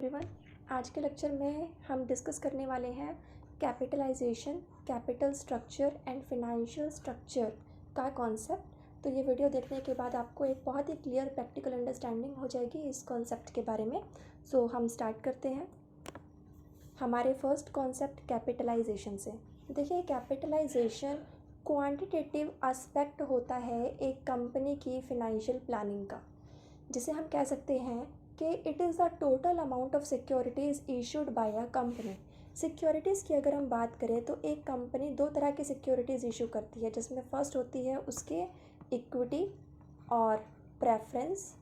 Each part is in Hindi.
एवरीवन। आज के लेक्चर में हम डिस्कस करने वाले हैं capitalisation, capital structure and financial structure का कॉन्सेप्ट। तो ये वीडियो देखने के बाद आपको एक बहुत ही क्लियर प्रैक्टिकल अंडरस्टैंडिंग हो जाएगी इस कॉन्सेप्ट के बारे में। सो हम स्टार्ट करते हैं हमारे फर्स्ट कॉन्सेप्ट कैपिटलाइजेशन से। देखिए, कैपिटलाइजेशन क्वांटिटेटिव एस्पेक्ट होता है एक कंपनी की फिनेंशियल प्लानिंग का, जिसे हम कह सकते हैं कि it is the total amount of securities issued by a company. Securities की अगर हम बात करें तो एक कंपनी दो तरह की सिक्योरिटीज़ इशू करती है, जिसमें फर्स्ट होती है उसके इक्विटी और प्रेफरेंस,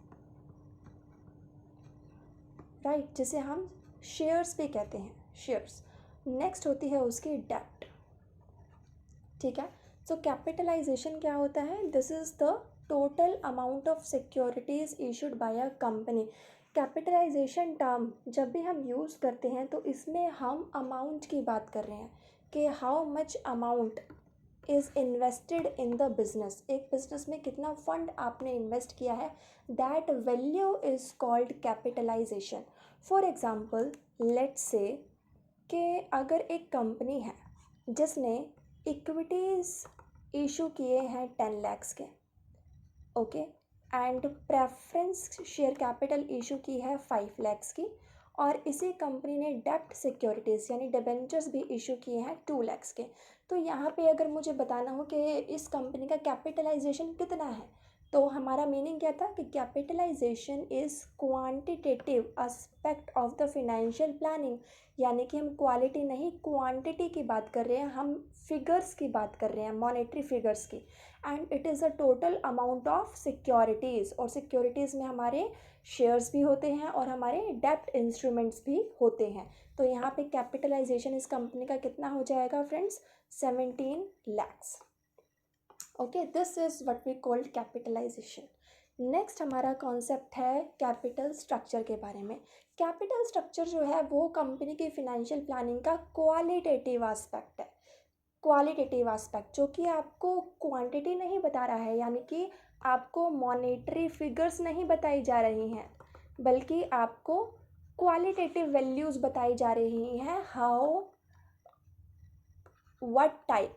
राइट, जिसे हम शेयर्स भी कहते हैं, शेयर्स। नेक्स्ट होती है उसकी डेब्ट। ठीक है, सो कैपिटलाइजेशन क्या होता है? This is the total amount of securities issued by a company. Capitalisation term जब भी हम यूज़ करते हैं तो इसमें हम अमाउंट की बात कर रहे हैं कि how much amount is invested in the business. एक बिजनेस में कितना फंड आपने इन्वेस्ट किया है, that value is called capitalisation. For example, let's say कि अगर एक कंपनी है जिसने इक्विटीज़ इशू किए हैं 10 lakhs के, okay, and preference share capital issue की है 5 lakhs की, और इसी कंपनी ने डेब्ट सिक्योरिटीज़ यानी डिबेंचर्स भी इशू किए हैं 2 lakhs के। तो यहाँ पे अगर मुझे बताना हो कि इस कंपनी का कैपिटलाइजेशन कितना है, तो हमारा मीनिंग क्या था कि capitalisation is quantitative aspect of the financial planning, यानी कि हम क्वालिटी नहीं क्वांटिटी की बात कर रहे हैं, हम फिगर्स की बात कर रहे हैं, मॉनेटरी फिगर्स की। And it is a total amount of securities, और सिक्योरिटीज़ में हमारे शेयर्स भी होते हैं और हमारे डेब्ट इंस्ट्रूमेंट्स भी होते हैं। तो यहाँ पे कैपिटलाइजेशन इस कंपनी का कितना हो जाएगा friends? 17 lakhs। Okay, this is what we called capitalisation. Next हमारा कॉन्सेप्ट है कैपिटल स्ट्रक्चर के बारे में। कैपिटल स्ट्रक्चर जो है वो कंपनी की फिनेंशियल प्लानिंग का क्वालिटेटिव एस्पेक्ट है। क्वालिटेटिव एस्पेक्ट जो कि आपको क्वांटिटी नहीं बता रहा है, यानी कि आपको मॉनेटरी फिगर्स नहीं बताई जा रही हैं, बल्कि आपको क्वालिटेटिव वैल्यूज़ बताई जा रही हैं। हाउ, व्हाट टाइप,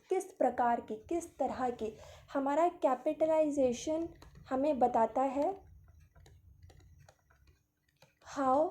किस प्रकार की, किस तरह की। हमारा कैपिटलाइजेशन हमें बताता है हाउ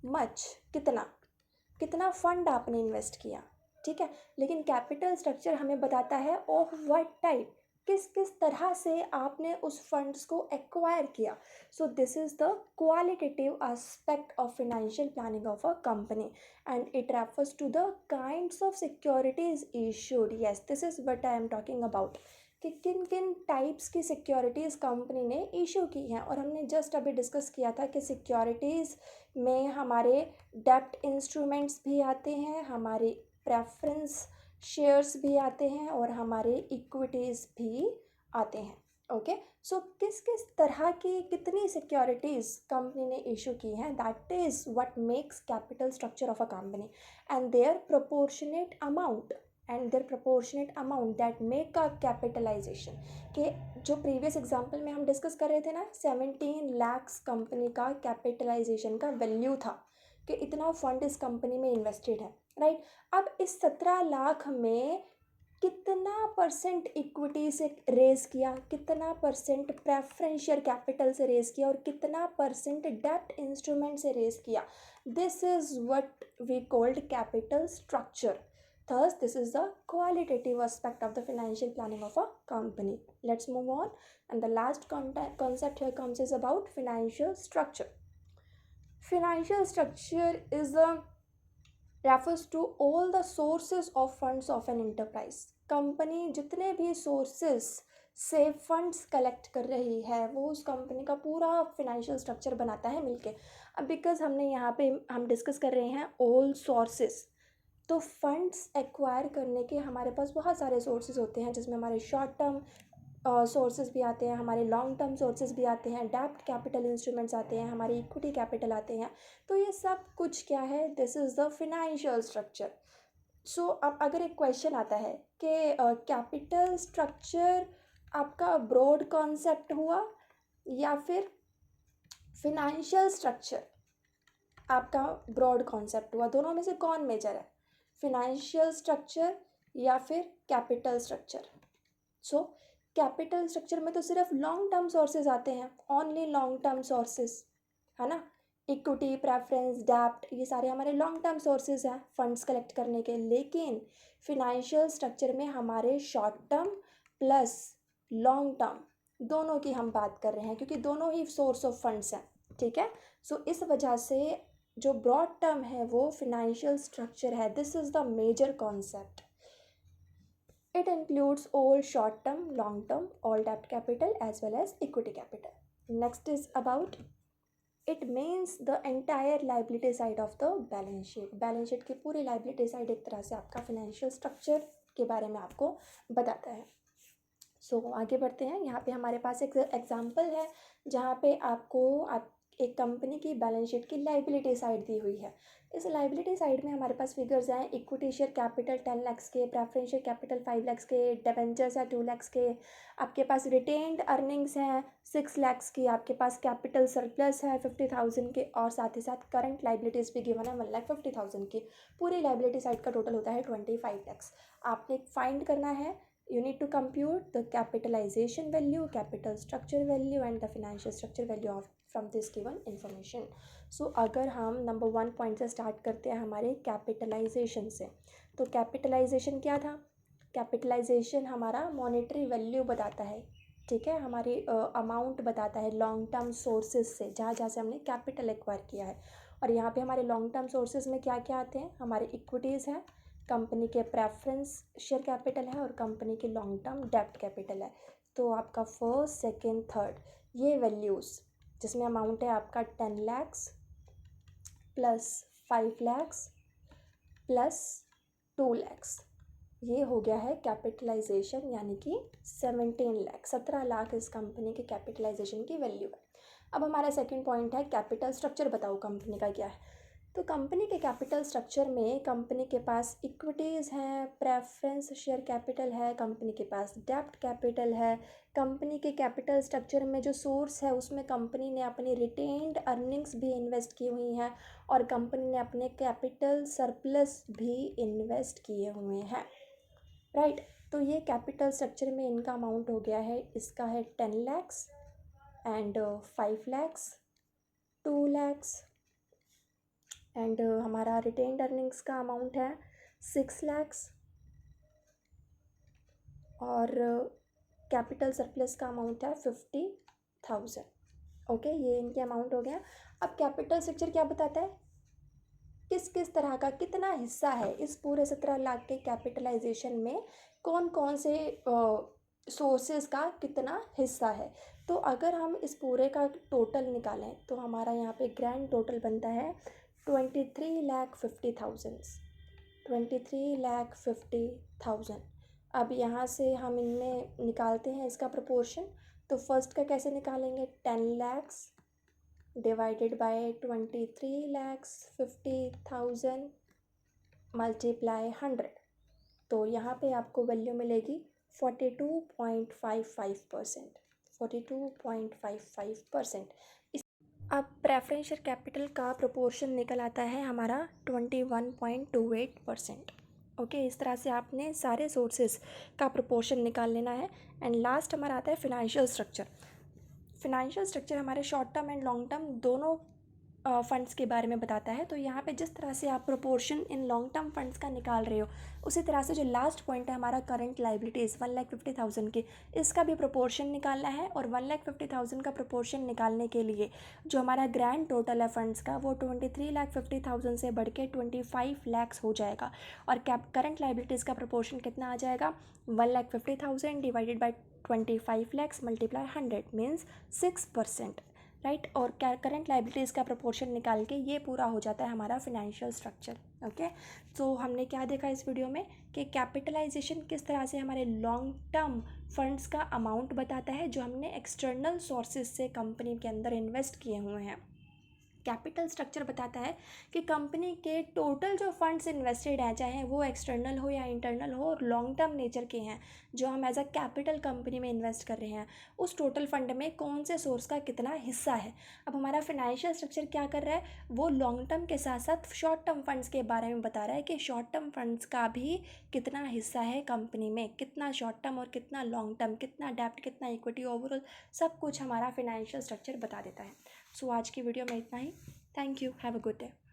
मच, कितना फंड आपने इन्वेस्ट किया, ठीक है। लेकिन कैपिटल स्ट्रक्चर हमें बताता है ऑफ व्हाट टाइप, किस तरह से आपने उस फंड्स को एक्वायर किया। So this is the qualitative aspect of financial planning of a company, and it refers to the kinds of securities issued. Yes, this is what I am talking about, कि किन किन टाइप्स की सिक्योरिटीज़ कंपनी ने इशू की हैं। और हमने जस्ट अभी डिस्कस किया था कि सिक्योरिटीज़ में हमारे डेब्ट इंस्ट्रूमेंट्स भी आते हैं, हमारे प्रेफरेंस शेयर्स भी आते हैं, और हमारे इक्विटीज़ भी आते हैं। ओके, सो किस किस तरह की कितनी सिक्योरिटीज़ कंपनी ने इशू की हैं, that is what makes capital structure of a company, and their proportionate amount that make a capitalisation. के जो प्रीवियस एग्जांपल में हम डिस्कस कर रहे थे ना, 17 lakhs कंपनी का कैपिटलाइजेशन का वैल्यू था, कि इतना फंड इस कंपनी में इन्वेस्टेड है, राइट। अब इस 17 लाख में कितना परसेंट इक्विटी से रेज़ किया, कितना परसेंट प्रेफरेंस शेयर कैपिटल से रेज़ किया, और कितना परसेंट डेब्ट इंस्ट्रूमेंट से रेज़ किया, this is what we called capital structure. Thus, this is the qualitative aspect of the financial planning of a company. Let's move on. And the last concept here comes is about financial structure. Financial structure is the refers to all the sources of funds of an enterprise. Company जितने भी सोर्सेस से फंड्स कलेक्ट कर रही है, वो उस कंपनी का पूरा फिनेंशियल स्ट्रक्चर बनाता है मिलके। अब बिकॉज हमने यहाँ पे हम डिस्कस कर रहे हैं ऑल सोर्सेस, तो फंड्स एक्वायर करने के हमारे पास बहुत सारे सोर्सेज होते हैं, जिसमें हमारे शॉर्ट टर्म सोर्सेज भी आते हैं, हमारे लॉन्ग टर्म सोर्सेज भी आते हैं, डेब्ट कैपिटल इंस्ट्रूमेंट्स आते हैं, हमारे इक्विटी कैपिटल आते हैं। तो ये सब कुछ क्या है? This is the financial structure. So अब अगर एक क्वेश्चन आता है कि कैपिटल स्ट्रक्चर आपका ब्रॉड कॉन्सेप्ट हुआ या फिर फिनेंशियल स्ट्रक्चर आपका ब्रॉड कॉन्सेप्ट हुआ, दोनों में से कौन मेजर है, फिनेंशियल स्ट्रक्चर या फिर capital structure. So capital structure में तो सिर्फ लॉन्ग टर्म सोर्सेज आते हैं, ओनली लॉन्ग टर्म सोर्सेज, है ना। इक्विटी, प्रेफरेंस, डेब्ट, ये सारे हमारे लॉन्ग टर्म सोर्सेज हैं फंड्स कलेक्ट करने के। लेकिन फिनेंशियल स्ट्रक्चर में हमारे short term plus long term दोनों की हम बात कर रहे हैं, क्योंकि दोनों ही सोर्स ऑफ फंड्स हैं, ठीक है। सो इस वजह से जो ब्रॉड टर्म है वो फिनेंशियल स्ट्रक्चर है। This is the major concept. It includes all short term, long term, all debt capital as well as equity capital. Next is about, it means the entire liability side of the balance sheet. Balance sheet की पूरी liability side एक तरह से आपका financial structure के बारे में आपको बताता है। सो आगे बढ़ते हैं। यहाँ पे हमारे पास एक एग्जाम्पल है जहाँ पे आपको एक कंपनी की बैलेंस शीट की लाइबिलिटी साइड दी हुई है। इस लाइबिलिटी साइड में हमारे पास फिगर्स हैं, इक्विटी शेयर कैपिटल 10 लाख के, प्रेफरेंस शेयर कैपिटल 5 लाख के, डिबेंचर्स है 2 लाख के, आपके पास रिटेन्ड अर्निंग्स हैं 6 लाख की, आपके पास कैपिटल सरप्लस है 50,000 के, और साथ ही साथ करंट लाइबिलिटीज़ भी गिवन है 1,50,000 की। पूरी लाइबिलिटी साइड का टोटल होता है 25 लाख। आपने फाइंड करना है, you need to compute the capitalization value, capital structure value and the financial structure value of from this given information. So अगर हम नंबर 1 पॉइंट से स्टार्ट करते हैं हमारे कैपिटलाइजेशन से, तो कैपिटलाइजेशन क्या था, कैपिटलाइजेशन हमारा मॉनेटरी वैल्यू बताता है, ठीक है, हमारी अमाउंट बताता है लॉन्ग टर्म सोर्सेज से, जहाँ जहाँ से हमने कैपिटल एक्वायर किया है। और यहाँ पे हमारे लॉन्ग टर्म सोर्सेज में क्या क्या आते हैं, हमारे इक्विटीज़ हैं, कंपनी के प्रेफरेंस शेयर कैपिटल है और कंपनी के लॉन्ग टर्म डेब्ट कैपिटल है। तो आपका फर्स्ट, सेकंड, थर्ड ये वैल्यूज़ जिसमें अमाउंट है आपका 10 लाख प्लस 5 लाख प्लस 2 लाख, ये हो गया है कैपिटलाइजेशन, यानी कि 17 लाख इस कंपनी के कैपिटलाइजेशन की वैल्यू है। अब हमारा सेकंड पॉइंट है कैपिटल स्ट्रक्चर बताओ कंपनी का क्या है। तो कंपनी के कैपिटल स्ट्रक्चर में कंपनी के पास इक्विटीज़ हैं, प्रेफरेंस शेयर कैपिटल है, कंपनी के पास डेब्ट कैपिटल है, कंपनी के कैपिटल स्ट्रक्चर में जो सोर्स है उसमें कंपनी ने अपनी रिटेन्ड अर्निंग्स भी इन्वेस्ट की हुई हैं और कंपनी ने अपने कैपिटल सरप्लस भी इन्वेस्ट किए हुए हैं, राइट। तो ये कैपिटल स्ट्रक्चर में इनका अमाउंट हो गया है, इसका है 10 लाख एंड 5 लाख, 2 लाख एंड हमारा रिटेन्ड अर्निंग्स का अमाउंट है 6 लाख और कैपिटल सरप्लस का अमाउंट है 50,000। ओके, ये इनके अमाउंट हो गया। अब कैपिटल स्ट्रक्चर क्या बताता है, किस किस तरह का कितना हिस्सा है इस पूरे 17 लाख के कैपिटलाइजेशन में, कौन कौन से सोर्सेज का कितना हिस्सा है। तो अगर हम इस पूरे का टोटल निकालें तो हमारा यहाँ पे ग्रैंड टोटल बनता है 23,50,000, 23,50,000। अब यहाँ से हम इनमें निकालते हैं इसका प्रोपोर्शन। तो फर्स्ट का कैसे निकालेंगे, 10 लाख डिवाइडेड बाय 23,50,000 मल्टीप्लाई 100। तो यहाँ पे आपको वैल्यू मिलेगी 42.55%, 42.55%। अब प्रेफरेंस शेयर कैपिटल का प्रोपोर्शन निकल आता है हमारा 21.28%। ओके, इस तरह से आपने सारे सोर्सेज का प्रोपोर्शन निकाल लेना है। एंड लास्ट हमारा आता है फिनेंशियल स्ट्रक्चर। फिनेंशियल स्ट्रक्चर हमारे short term and long term दोनों फंड्स के बारे में बताता है। तो यहाँ पे जिस तरह से आप proportion in long term funds का निकाल रहे हो, उसी तरह से जो लास्ट पॉइंट है हमारा करंट लाइबिलिटीज़ 1,50,000 की, इसका भी प्रोपोर्शन निकालना है। और 1,50,000 का प्रोपोर्शन निकालने के लिए जो हमारा ग्रैंड टोटल है फंड्स का वो 23,50,000 से बढ़ के 25 लाख हो जाएगा। और करंट लाइबिलिटीज़ का प्रोपोर्शन कितना आ जाएगा, 1,50,000 divided by 25 lakh multiply 100 means 6%, right. और करंट लाइबिलिटीज़ का प्रोपोर्शन निकाल के ये पूरा हो जाता है हमारा फिनेंशियल स्ट्रक्चर। ओके, तो हमने क्या देखा इस वीडियो में कि कैपिटलाइजेशन किस तरह से हमारे लॉन्ग टर्म फंड्स का अमाउंट बताता है जो हमने एक्सटर्नल सोर्सेज से कंपनी के अंदर इन्वेस्ट किए हुए हैं। कैपिटल स्ट्रक्चर बताता है कि कंपनी के टोटल जो फंड्स इन्वेस्टेड हैं, चाहे वो एक्सटर्नल हो या इंटरनल हो और लॉन्ग टर्म नेचर के हैं, जो हम एज अ कैपिटल कंपनी में इन्वेस्ट कर रहे हैं, उस टोटल फंड में कौन से सोर्स का कितना हिस्सा है। अब हमारा फाइनेंशियल स्ट्रक्चर क्या कर रहा है, वो लॉन्ग टर्म के साथ साथ शॉर्ट टर्म फंड्स के बारे में बता रहा है कि शॉर्ट टर्म फंड्स का भी कितना हिस्सा है कंपनी में, कितना शॉर्ट टर्म और कितना लॉन्ग टर्म, कितना डेब्ट, कितना इक्विटी, ओवरऑल सब कुछ हमारा फाइनेंशियल स्ट्रक्चर बता देता है। सो आज की वीडियो में इतना ही। Thank you, have a good day.